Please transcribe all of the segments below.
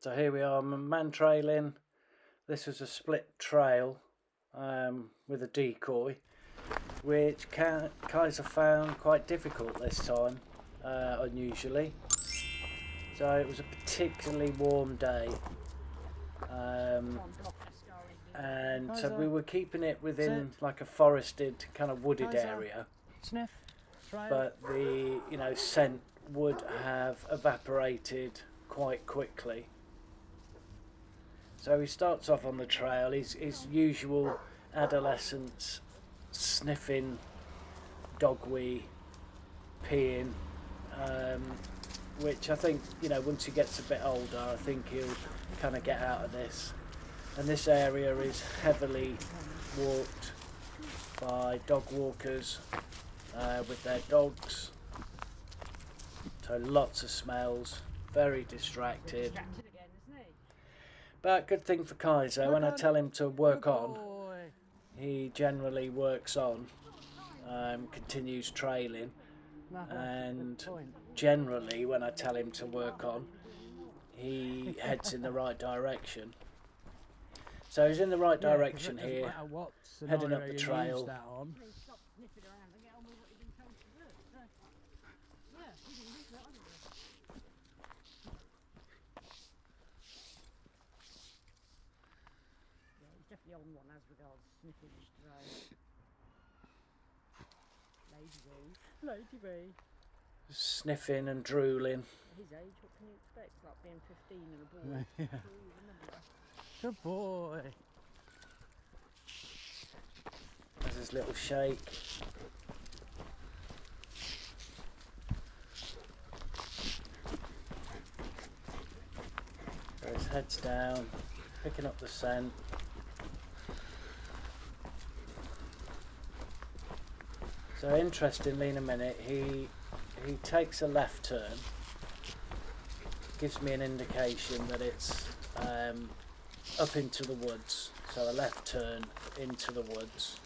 So here we are, Mantrailing. This was a split trail with a decoy, which Kaiser found quite difficult this time, unusually. So it was a particularly warm day, and so we were keeping it within like a forested kind of wooded area. Sniff. But the scent would have evaporated quite quickly. So he starts off on the trail, his usual adolescence, sniffing, dog wee, peeing, which I think, once he gets a bit older, I think he'll kind of get out of this. And this area is heavily walked by dog walkers with their dogs. So lots of smells, very distracted. But good thing for Kaiser, when I tell him to work on, he generally works on, continues trailing, and generally when I tell him to work on, he heads in the right direction. So he's in the right direction here, heading up the trail. Definitely on one as regards sniffage today. Lady bee. Sniffing and drooling. His age, what can you expect? Like being 15 and a boy. Yeah. Good boy. There's his little shake. So his head's down, picking up the scent. So interestingly, in a minute, he takes a left turn, gives me an indication that it's up into the woods, so a left turn into the woods.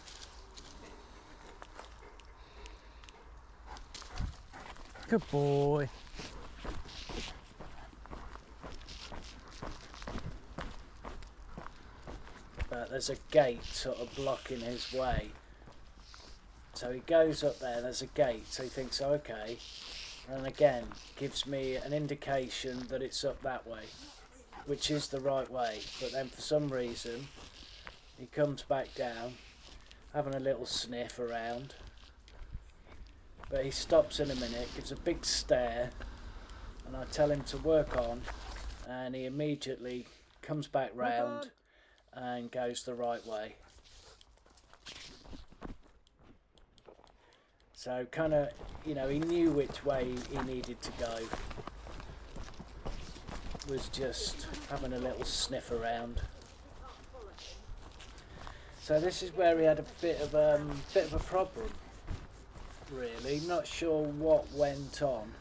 Good boy. But there's a gate sort of blocking his way. So he goes up there, there's a gate, so he thinks, oh, okay, and again gives me an indication that it's up that way, which is the right way, but then for some reason he comes back down, having a little sniff around, but he stops in a minute, gives a big stare, and I tell him to work on, and he immediately comes back round and goes the right way. So kind of, he knew which way he needed to go. Was just having a little sniff around. So this is where he had a bit of a problem, really. Not sure what went on.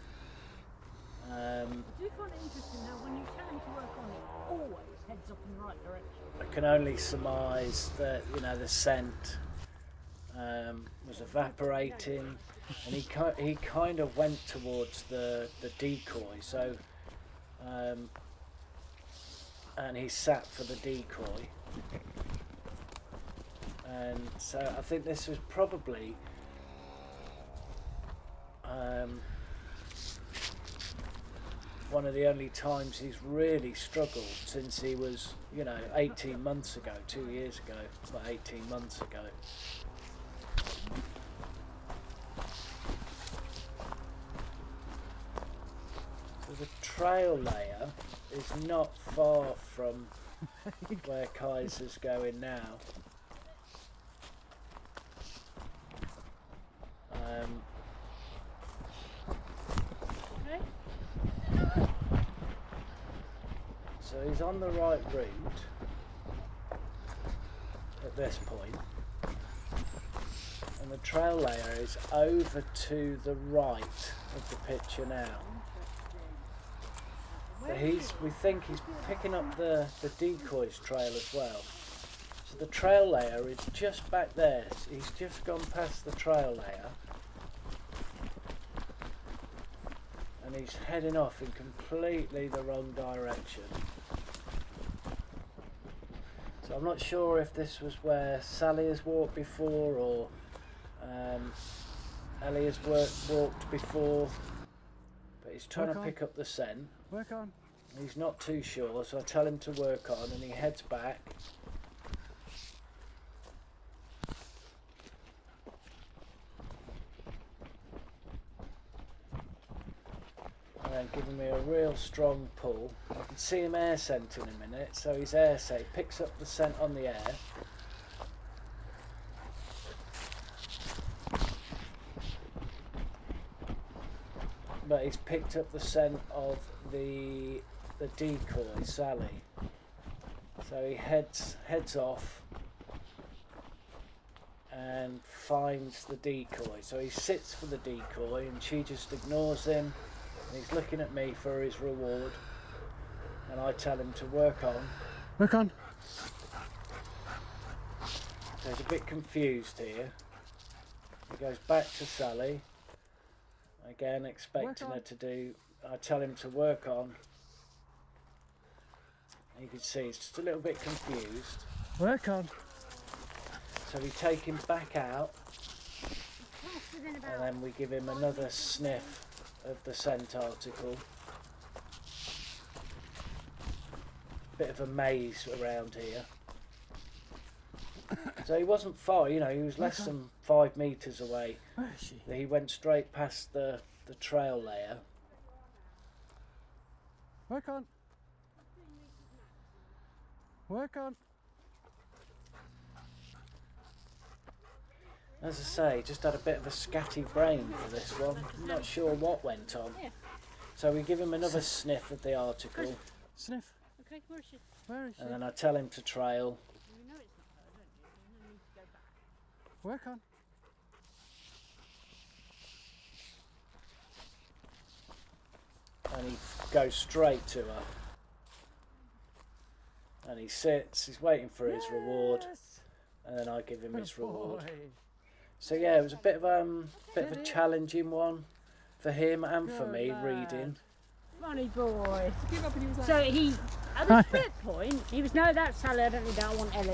I do find it interesting how when you tell him to work on it, always heads up in the right direction. I can only surmise that the scent was evaporating, and he kind of went towards the decoy, so and he sat for the decoy, and so I think this was probably one of the only times he's really struggled since he was 18 months ago, 2 years ago, about 18 months ago. The trail layer is not far from where Kaiser's going now. So he's on the right route at this point, and the trail layer is over to the right of the picture now. But we think he's picking up the decoy's trail as well. So the trail layer is just back there. He's just gone past the trail layer, and and he's heading off in completely the wrong direction. So I'm not sure if this was where Sally has walked before, or Ellie has walked before, but he's trying to pick up the scent. Work on. He's not too sure, so I tell him to work on, and he heads back. And then giving me a real strong pull. I can see him air scenting in a minute, so he's air scent. He picks up the scent on the air. But he's picked up the scent of the decoy, Sally. So he heads off and finds the decoy. So he sits for the decoy, and she just ignores him. And he's looking at me for his reward, and I tell him to work on. Work on. So he's a bit confused here. He goes back to Sally. Again, expecting her to do. I tell him to work on. You can see he's just a little bit confused. Work on. So we take him back out, and then we give him another sniff of the scent article. Bit of a maze around here. So he wasn't far, you know, he was less than 5 metres away. Where is she? He went straight past the trail layer. Work on. Work on. As I say, just had a bit of a scatty brain for this one. I'm not sure what went on. Yeah. So we give him another sniff of the article, Sniff. Okay, where is she? Where is she? and then I tell him to trail. You know it's not her, don't you? You need to go back. Work on. And he goes straight to her. And he sits, he's waiting for his reward, Yes. and then I give him his Good reward. boy. So yeah, it was a bit of a challenging one for him and for Good me lad. reading. Funny boy. Give up and he was like, So he, at the split point, he was, no, that's Sally, I don't need that, I want Ellie.